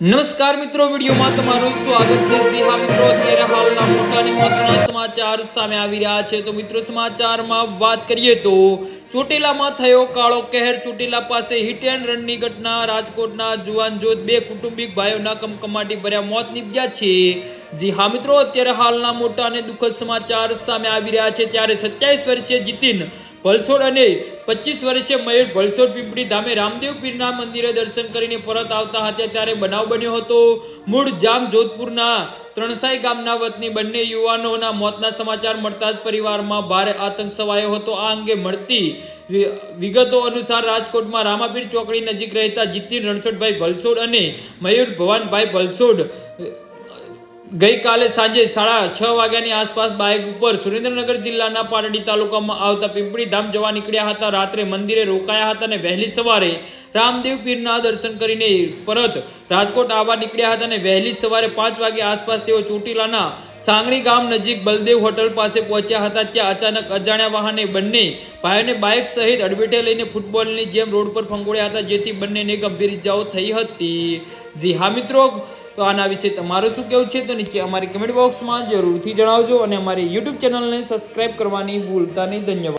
નમસ્કાર મિત્રો, વિડીયોમાં તમારું સ્વાગત છે। જી હા મિત્રો, અત્યારે હાલના મોટા અને મહત્વના સમાચાર સામે આવી રહ્યા છે। તો મિત્રો, સમાચારમાં વાત કરીએ તો ચોટીલામાં થયો કાળો કહેર। ચોટીલા પાસે હિટ એન્ડ રનની ઘટના। રાજકોટના જુવાન જોત બે કુટુંબિક ભાઈઓના કમકમાટી ભર્યા મોત નીપજ્યા છે। જી હા મિત્રો, અત્યારે હાલના મોટા અને દુઃખદ સમાચાર સામે આવી રહ્યા છે। ત્યારે 27 વર્ષીય જીતિન ભલસોડ અને 25 વર્ષીય મયુર ભલસોડ પીપળી ધામે રામદેવ પીરના મંદિરે દર્શન કરીને પરત આવતા હતા ત્યારે બનાવ બન્યો હતો। મૂળ જામ જોધપુરના ત્રણસાઈ ગામના વતની બંને યુવાનોના મોતના સમાચાર મળતા જ પરિવારમાં ભારે આતંક છવાયો હતો। આ અંગે મળતી વિગતો અનુસાર રાજકોટમાં રામાપીર ચોકડી નજીક રહેતા જીતિન રણછોડભાઈ ભલસોડ અને મયુર ભવાનભાઈ ભલસોડ ગઈકાલે સાંજે 6:30 વાગ્યાની આસપાસ બાઇક ઉપર સુરેન્દ્રનગર જિલ્લાના પાટડી તાલુકામાં આવતા પીપળી ધામ જવા નીકળ્યા હતા। રાત્રે મંદિરે રોકાયા હતા અને વહેલી સવારે રામદેવ પીરના દર્શન કરીને પરત રાજકોટ આવવા નીકળ્યા હતા અને વહેલી સવારે 5 વાગ્યા આસપાસ તેઓ ચોટીલાના સાંગણી ગામ નજીક બલદેવ હોટલ પાસે પહોંચ્યા હતા। ત્યાં અચાનક અજાણ્યા વાહને બંને ભાઈઓને બાઇક સહિત અડબેટે લઈને ફૂટબોલની જેમ રોડ પર ફંગોળ્યા હતા, જેથી બંનેને ગંભીર ઇજાઓ થઈ હતી। જી હા મિત્રો, તો આના વિશે તમારું શું કહેવું છે તો નીચે અમારી કમેન્ટ બોક્સમાં જરૂરથી જણાવજો અને અમારી યુટ્યુબ ચેનલને સબસ્ક્રાઇબ કરવાની ભૂલતા નહીં। ધન્યવાદ।